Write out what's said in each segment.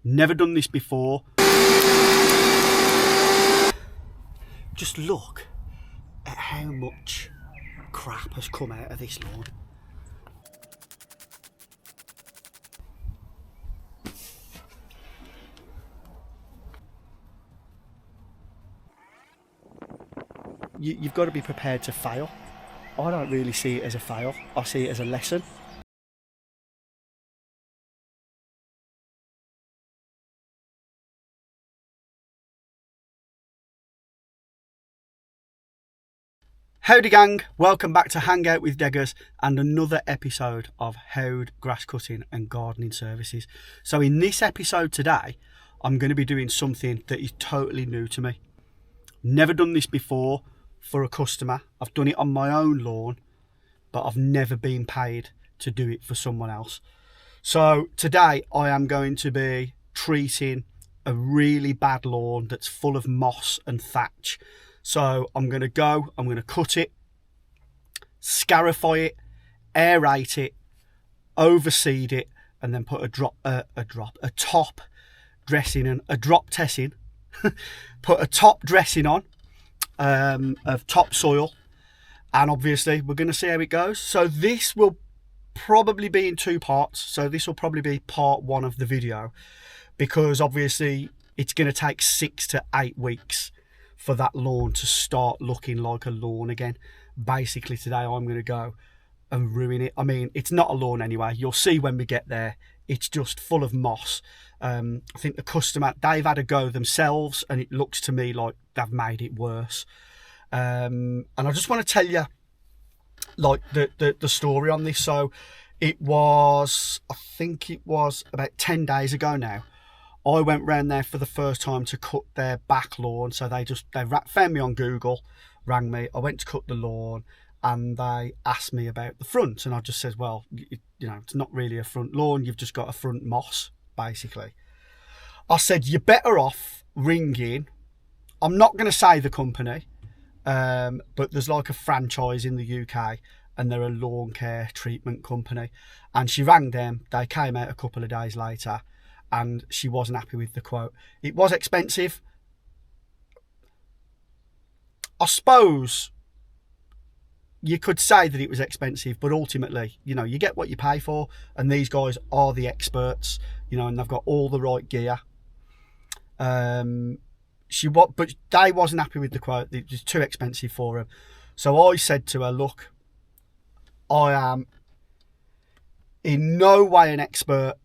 Never done this before. Just look at how much crap has come out of this lawn. You've got to be prepared to fail. I don't really see it as a fail. I see it as a lesson. Howdy gang, welcome back to Hangout with Deggers and another episode of Howd Grass Cutting and Gardening Services. So in this episode today, I'm going to be doing something that is totally new to me. Never done this before for a customer. I've done it on my own lawn, but I've never been paid to do it for someone else. So today I am going to be treating a really bad lawn that's full of moss and thatch. So I'm going to cut it, scarify it, aerate it, overseed it, and then put a top dressing on of topsoil, and obviously we're going to see how it goes. So this will probably be in two parts. So this will probably be part one of the video, because obviously it's going to take 6 to 8 weeks for that lawn to start looking like a lawn again. Basically today I'm going to go and ruin it. I mean, it's not a lawn anyway. You'll see when we get there. It's just full of moss. I think the customer, they've had a go themselves, and it looks to me like they've made it worse. And I just want to tell you like the story on this. So it was, I think it was about 10 days ago now, I went round there for the first time to cut their back lawn. So they found me on Google, rang me. I went to cut the lawn, and they asked me about the front, and I just said, well, you know, it's not really a front lawn. You've just got a front moss, basically. I said, you're better off ringing. I'm not going to say the company, but there's like a franchise in the UK, and they're a lawn care treatment company. And she rang them. They came out a couple of days later, and she wasn't happy with the quote. It was expensive. I suppose you could say that it was expensive, but ultimately, you know, you get what you pay for, and these guys are the experts, you know, and they've got all the right gear. But they wasn't happy with the quote. It was too expensive for them. So I said to her, look, I am in no way an expert,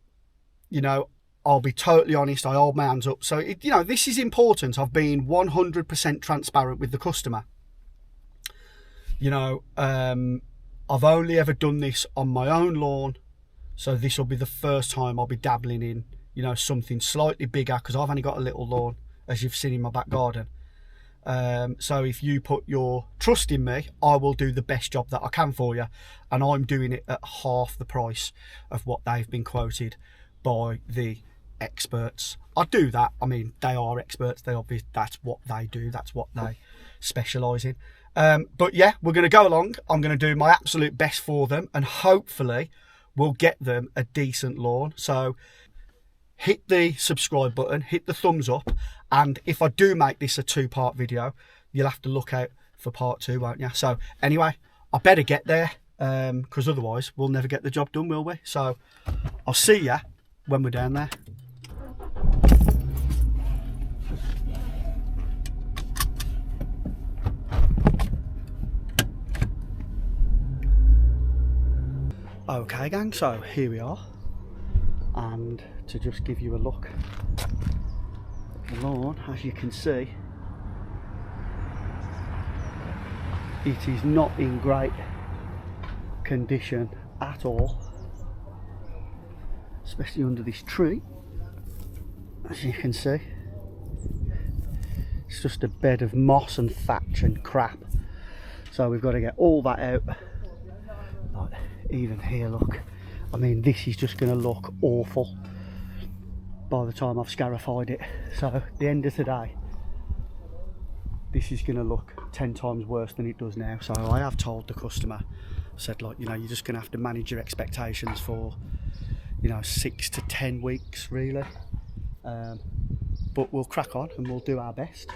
you know. I'll be totally honest, I hold my hands up. So, you know, this is important. I've been 100% transparent with the customer. You know, I've only ever done this on my own lawn. So this will be the first time I'll be dabbling in, you know, something slightly bigger, because I've only got a little lawn, as you've seen in my back garden. So if you put your trust in me, I will do the best job that I can for you. And I'm doing it at half the price of what they've been quoted by the experts. I do that. I mean, they are experts. That's what they do. That's what they specialise in. But yeah, we're going to go along. I'm going to do my absolute best for them, and hopefully we'll get them a decent lawn. So hit the subscribe button, hit the thumbs up, and if I do make this a 2-part video, you'll have to look out for part 2, won't you? So anyway, I better get there, because otherwise we'll never get the job done, will we? So I'll see ya when we're down there. Okay gang, so here we are, and to just give you a look at the lawn, as you can see, it is not in great condition at all, especially under this tree. As you can see, it's just a bed of moss and thatch and crap. So we've got to get all that out. Like, even here, look, I mean, this is just going to look awful by the time I've scarified it. So at the end of today, this is going to look 10 times worse than it does now. So I have told the customer, I said, like, you know, you're just going to have to manage your expectations for, you know, 6 to 10 weeks really. But we'll crack on and we'll do our best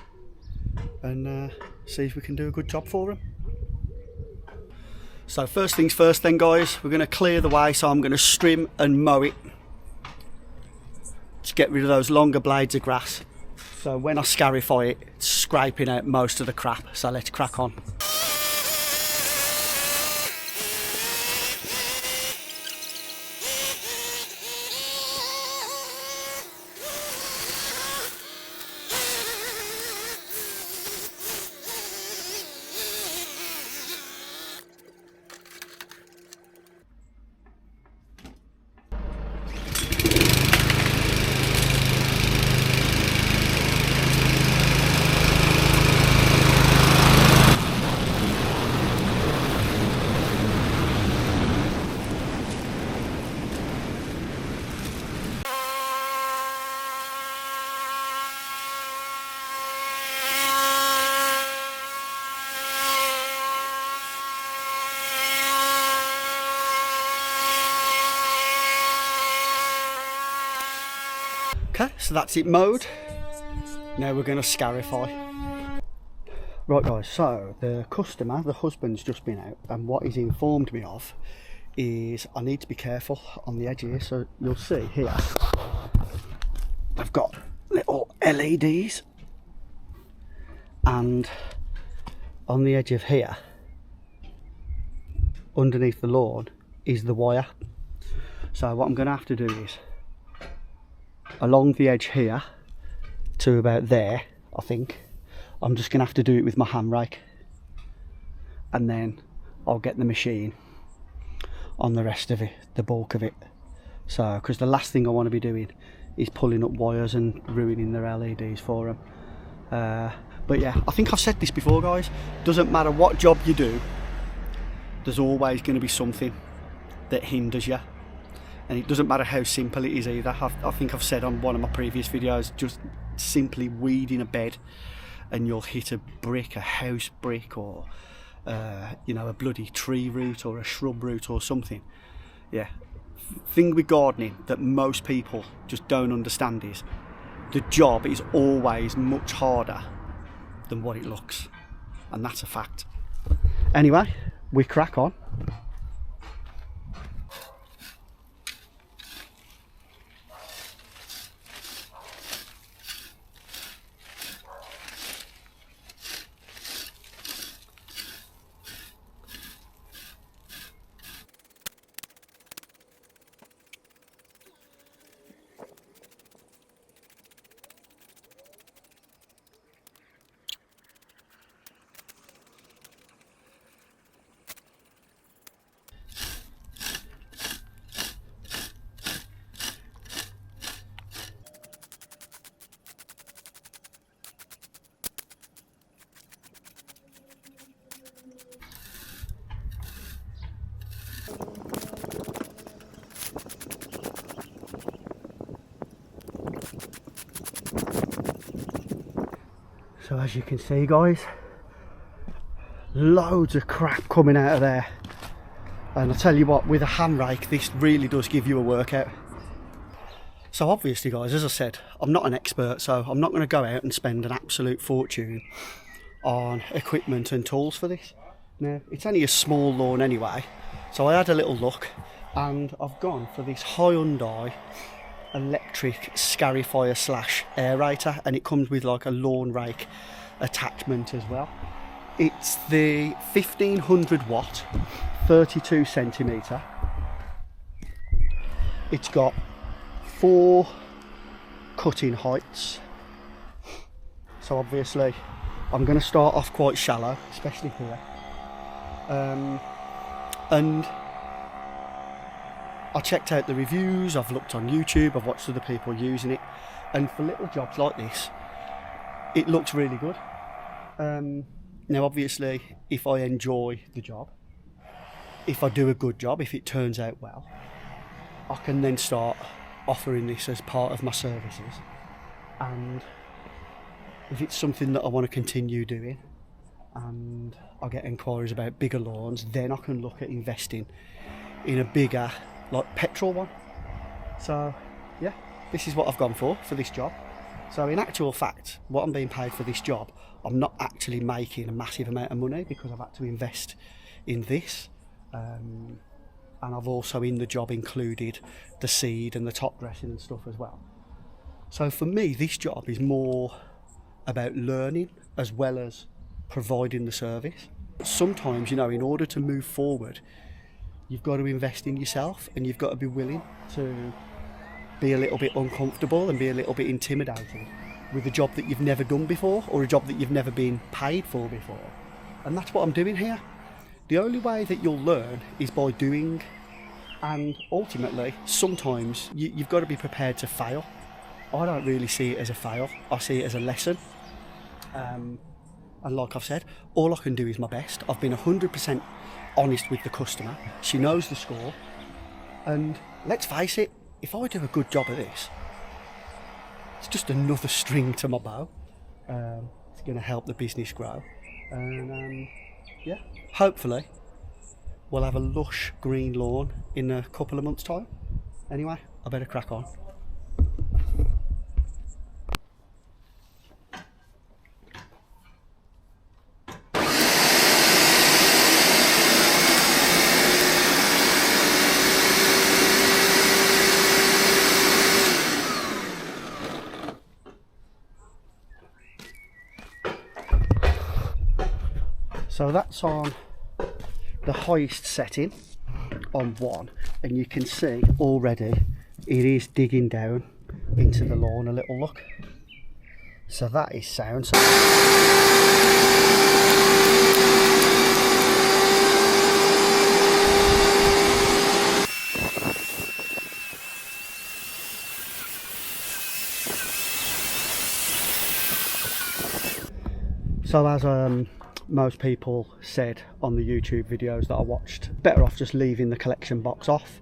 and see if we can do a good job for them. So first things first then guys, we're going to clear the way, so I'm going to strim and mow it to get rid of those longer blades of grass. So when I scarify it, it's scraping out most of the crap, so let's crack on. Okay, so that's it mowed. Now we're going to scarify. Right guys, so the customer, the husband's just been out, and what he's informed me of is I need to be careful on the edge here. So you'll see here, I've got little LEDs, and on the edge of here, underneath the lawn, is the wire. So what I'm going to have to do is, along the edge here to about there, I think I'm just gonna have to do it with my handbrake, and then I'll get the machine on the rest of it, the bulk of it. So because the last thing I want to be doing is pulling up wires and ruining their LEDs for them. But yeah, I think I've said this before guys, doesn't matter what job you do, there's always going to be something that hinders you. And it doesn't matter how simple it is either. I think I've said on one of my previous videos, just simply weeding a bed and you'll hit a brick, a house brick, or you know, a bloody tree root or a shrub root or something. Yeah, thing with gardening that most people just don't understand is the job is always much harder than what it looks, and that's a fact. Anyway, we crack on. So as you can see guys, loads of crap coming out of there, and I tell you what, with a hand rake this really does give you a workout. So obviously guys, as I said, I'm not an expert, so I'm not going to go out and spend an absolute fortune on equipment and tools for this. Now it's only a small lawn anyway, so I had a little look and I've gone for this Hyundai electric Scarify slash aerator, and it comes with like a lawn rake attachment as well. It's the 1500 watt 32 centimetre. It's got 4 cutting heights, so obviously I'm going to start off quite shallow, especially here, and I checked out the reviews, I've looked on YouTube, I've watched other people using it, and for little jobs like this it looks really good. Now obviously if I enjoy the job, if I do a good job, if it turns out well, I can then start offering this as part of my services, and if it's something that I want to continue doing and I get inquiries about bigger lawns, then I can look at investing in a bigger, like, petrol one. So yeah, this is what I've gone for this job. So in actual fact, what I'm being paid for this job, I'm not actually making a massive amount of money because I've had to invest in this. And I've also in the job included the seed and the top dressing and stuff as well. So for me, this job is more about learning as well as providing the service. Sometimes, you know, in order to move forward, you've got to invest in yourself and you've got to be willing to be a little bit uncomfortable and be a little bit intimidated with a job that you've never done before or a job that you've never been paid for before. And that's what I'm doing here. The only way that you'll learn is by doing, and ultimately sometimes you've got to be prepared to fail. I don't really see it as a fail, I see it as a lesson. And like I've said, all I can do is my best. I've been 100% honest with the customer. She knows the score, and let's face it, if I do a good job of this, it's just another string to my bow. It's going to help the business grow, and yeah, hopefully we'll have a lush green lawn in a couple of months' time. Anyway, I better crack on. So that's on the highest setting on 1, and you can see already it is digging down into the lawn a little, look. So that is sound. So as most people said on the YouTube videos that I watched, better off just leaving the collection box off.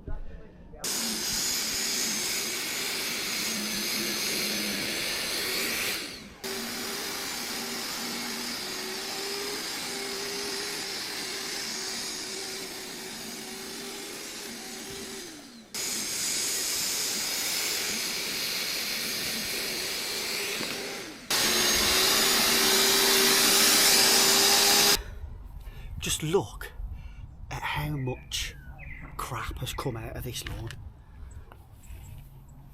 Just look at how much crap has come out of this lawn.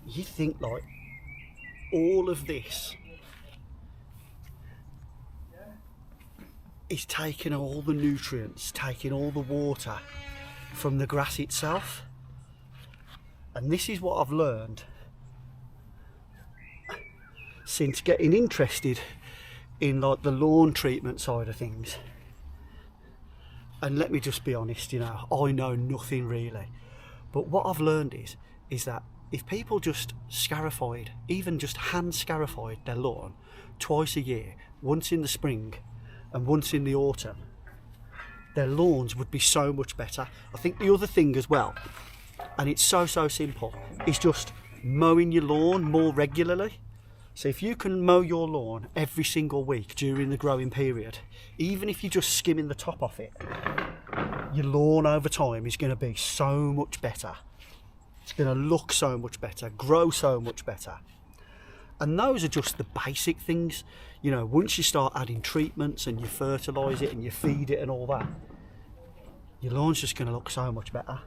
You think like all of this is taking all the nutrients, taking all the water from the grass itself. And this is what I've learned since getting interested in like the lawn treatment side of things. And let me just be honest, you know, I know nothing really, but what I've learned is that if people just scarified, even just hand scarified their lawn twice a year, once in the spring and once in the autumn, their lawns would be so much better. I think the other thing as well, and it's so simple, is just mowing your lawn more regularly. So if you can mow your lawn every single week during the growing period, even if you're just skimming the top off it, your lawn over time is going to be so much better. It's going to look so much better, grow so much better. And those are just the basic things. You know, once you start adding treatments and you fertilise it and you feed it and all that, your lawn's just going to look so much better.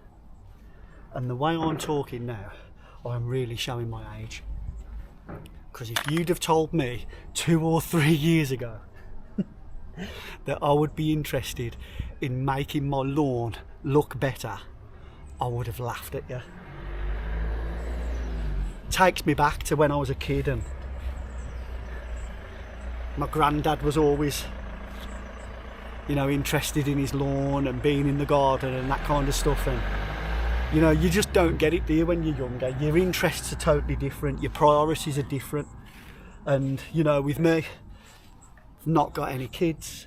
And the way I'm talking now, I'm really showing my age. Because if you'd have told me 2 or 3 years ago that I would be interested in making my lawn look better, I would have laughed at you. Takes me back to when I was a kid and my granddad was always, you know, interested in his lawn and being in the garden and that kind of stuff. And you know, you just don't get it, do you, when you're younger? Your interests are totally different, your priorities are different. And, you know, with me, I've not got any kids.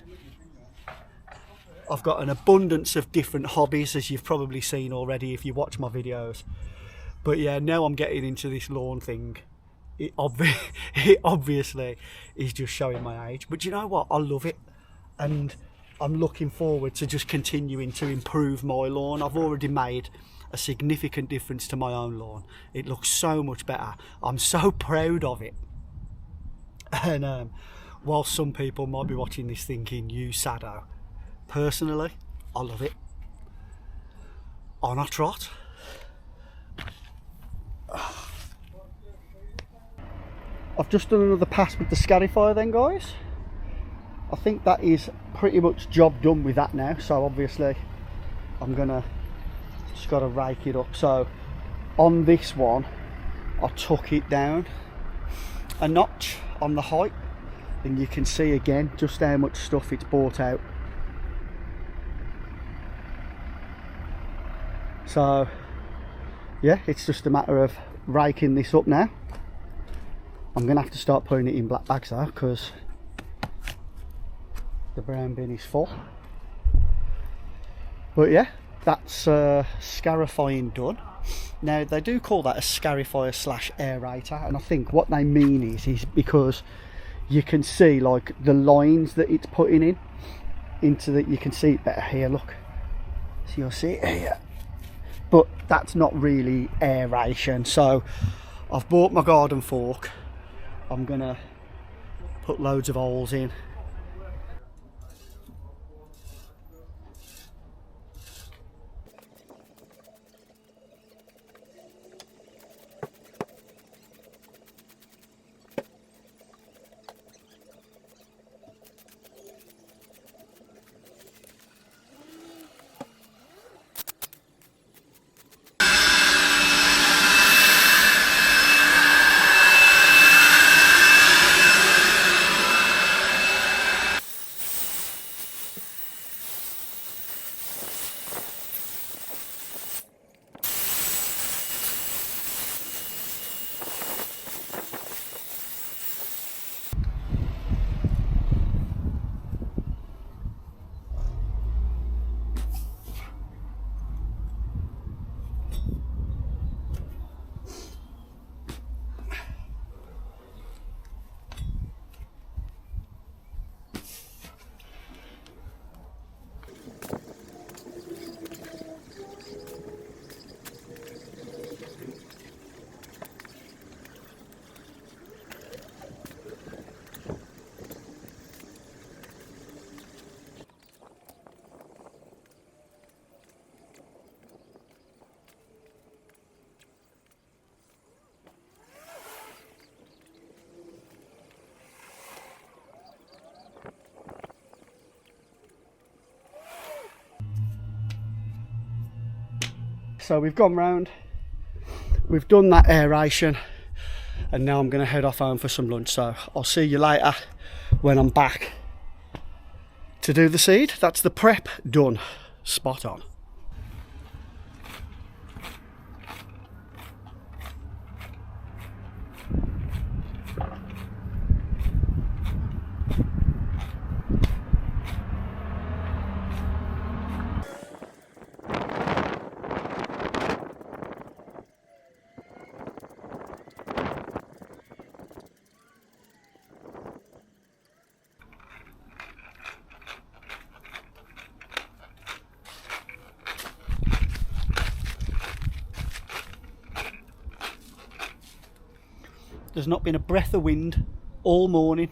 I've got an abundance of different hobbies, as you've probably seen already if you watch my videos. But yeah, now I'm getting into this lawn thing. It obviously is just showing my age. But you know what? I love it. And I'm looking forward to just continuing to improve my lawn. I've already made a significant difference to my own lawn. It looks so much better. I'm so proud of it. And while some people might be watching this thinking, you sado, personally, I love it. On a trot. I've just done another pass with the Scarify then, guys. I think that is pretty much job done with that now. So obviously I'm gonna just gotta rake it up. So on this one I took it down a notch on the height, and you can see again just how much stuff it's brought out. So yeah, it's just a matter of raking this up now. I'm gonna have to start putting it in black bags though, because the brown bin is full. But yeah, that's scarifying done. Now they do call that a scarifier slash aerator, and I think what they mean is because you can see like the lines that it's putting in into that. You can see it better here, look, so you'll see it here, but that's not really aeration. So I've bought my garden fork. I'm gonna put loads of holes in. So we've gone round, we've done that aeration, and now I'm going to head off home for some lunch. So I'll see you later when I'm back to do the seed. That's the prep done. Spot on. There's not been a breath of wind all morning,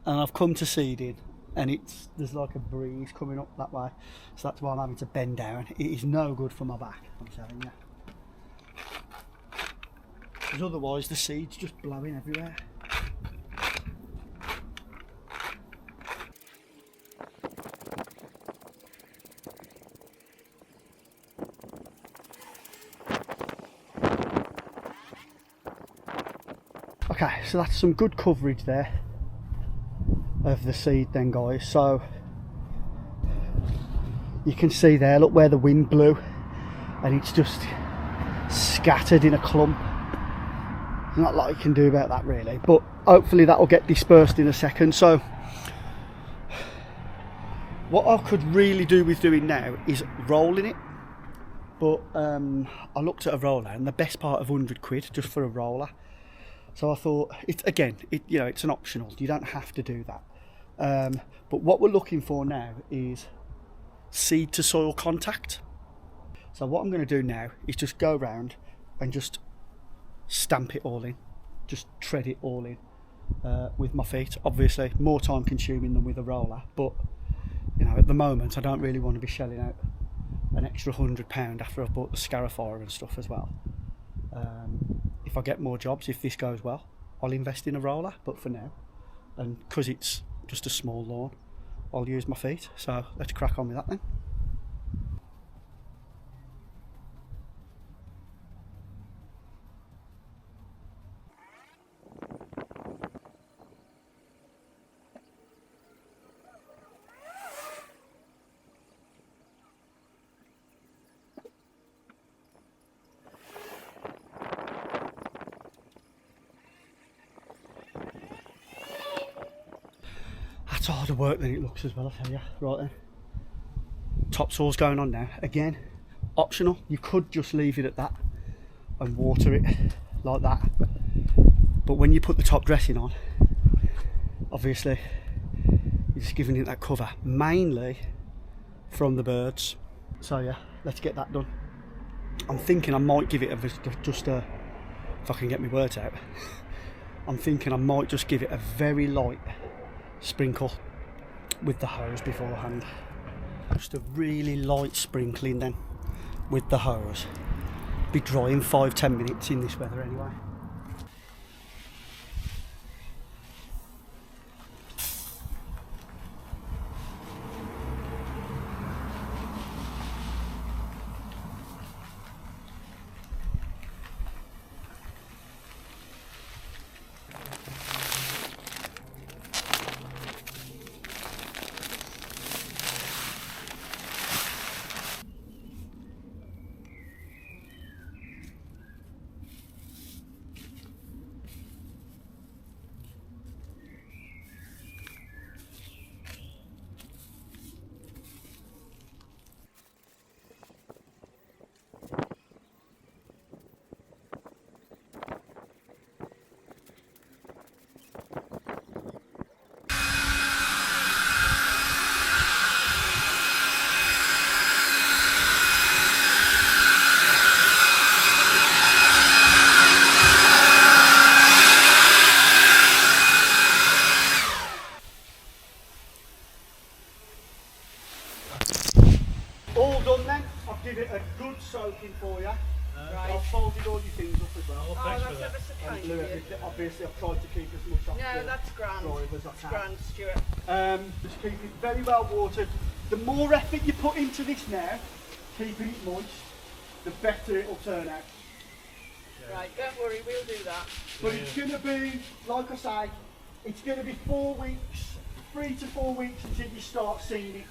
and I've come to seeding, and there's like a breeze coming up that way, so that's why I'm having to bend down. It is no good for my back, I'm telling you, because otherwise the seed's just blowing everywhere. Okay, so that's some good coverage there of the seed then, guys. So you can see there, look where the wind blew, and it's just scattered in a clump. There's not a lot you can do about that really, but hopefully that will get dispersed in a second. So what I could really do with doing now is rolling it, but I looked at a roller, and the best part of 100 quid just for a roller. So I thought, it's an optional, you don't have to do that. But what we're looking for now is seed to soil contact. So what I'm going to do now is just go around and just stamp it all in, just tread it all in with my feet. Obviously more time consuming than with a roller, but you know, at the moment I don't really want to be shelling out an extra £100 after I've bought the Scarify and stuff as well. If I get more jobs, if this goes well, I'll invest in a roller, but for now, and because it's just a small lawn, I'll use my feet. So let's crack on with that then. That's harder work than it looks as well, I tell you. Right then, topsoil's going on now. Again, optional. You could just leave it at that and water it like that, but when you put the top dressing on, obviously you're just giving it that cover, mainly from the birds. So yeah, let's get that done. I'm thinking I might give it just a, if I can get my words out, I'm thinking I might just give it a very light sprinkle with the hose beforehand. Just a really light sprinkling then with the hose. Be dry in 5-10 minutes in this weather anyway. All done then. I've given it a good soaking for you. Right. I've folded all your things up as well. Oh, thanks for that. And obviously I've tried to keep as much off No, that's grand. as I can. Grand, Stuart. Just keep it very well watered. The more effort you put into this now, keeping it moist, the better it'll turn out. Yeah. Right, don't worry, we'll do that. But it's going to be, like I say, it's going to be 4 weeks, 3 to 4 weeks until you start seeing it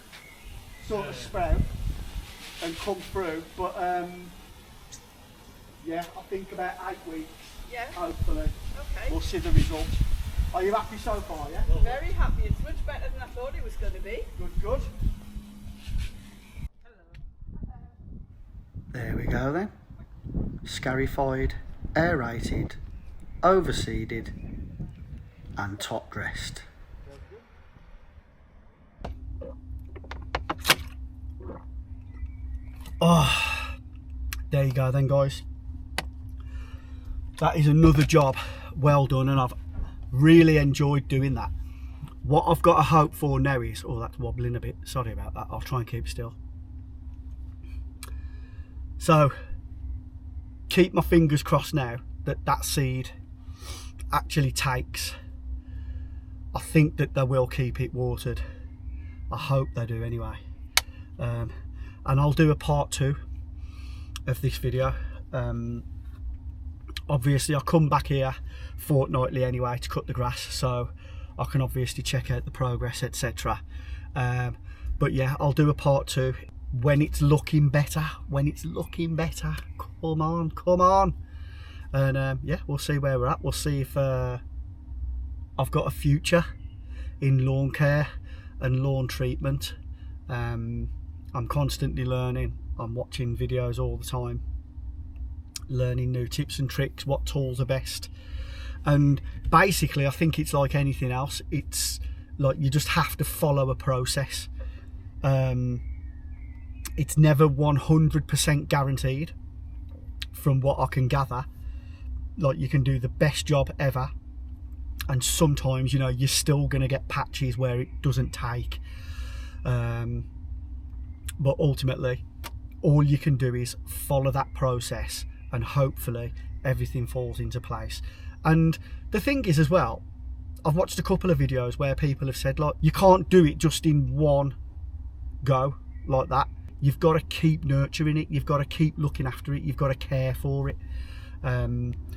sort of sprout and come through. But yeah, I think about 8 weeks, hopefully, we'll see the result. Are you happy so far, yeah? Very happy. It's much better than I thought it was going to be. Good, good. There we go then. Scarified, aerated, overseeded and top dressed. Oh, there you go then guys. That is another job well done, and I've really enjoyed doing that. What I've got to hope for now is, oh, that's wobbling a bit, sorry about that, I'll try and keep still. So keep my fingers crossed now that that seed actually takes. I think that they will keep it watered. I hope they do anyway. And I'll do a part 2 of this video. Obviously I'll come back here fortnightly anyway to cut the grass, so I can obviously check out the progress, etc. But yeah, I'll do a part 2 when it's looking better. When it's looking better, come on, come on. And yeah, we'll see where we're at. We'll see if I've got a future in lawn care and lawn treatment. I'm constantly learning. I'm watching videos all the time, learning new tips and tricks, what tools are best. And basically I think it's like anything else, it's like you just have to follow a process. it's never 100% guaranteed from what I can gather. Like, you can do the best job ever, and sometimes, you know, you're still going to get patches where it doesn't take. But ultimately, all you can do is follow that process, and hopefully everything falls into place. And the thing is as well, I've watched a couple of videos where people have said, like, you can't do it just in one go like that. You've got to keep nurturing it, you've got to keep looking after it, you've got to care for it.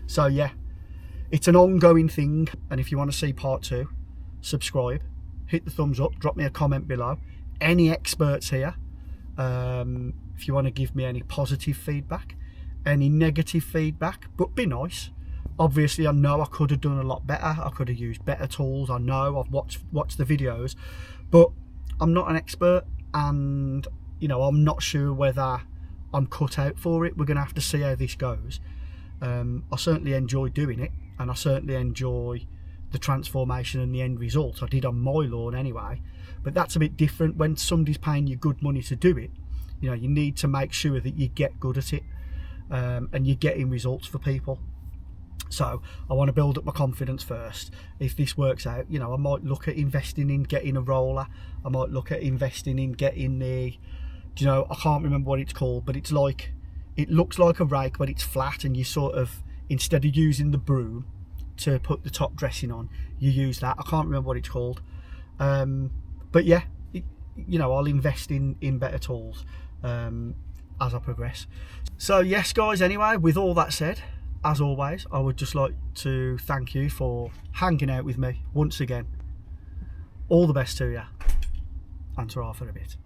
So yeah, it's an ongoing thing, and if you want to see part 2, subscribe, hit the thumbs up, drop me a comment below. Any experts here, if you want to give me any positive feedback, any negative feedback, but be nice. Obviously, I know I could have done a lot better, I could have used better tools, I know, I've watched the videos, but I'm not an expert, and you know, I'm not sure whether I'm cut out for it. We're going to have to see how this goes. I certainly enjoy doing it, and I certainly enjoy the transformation and the end result. I did on my lawn anyway, but that's a bit different when somebody's paying you good money to do it. You know, you need to make sure that you get good at it, and you're getting results for people. So I want to build up my confidence first. If this works out, you know, I might look at investing in getting a roller. I might look at investing in getting the, you know, I can't remember what it's called, but it's like, it looks like a rake, but it's flat, and you sort of, instead of using the broom to put the top dressing on, you use that. I can't remember what it's called. But yeah, you know, I'll invest in better tools as I progress. So yes, guys, anyway, with all that said, as always, I would just like to thank you for hanging out with me once again. All the best to you, and ta-ra for a bit.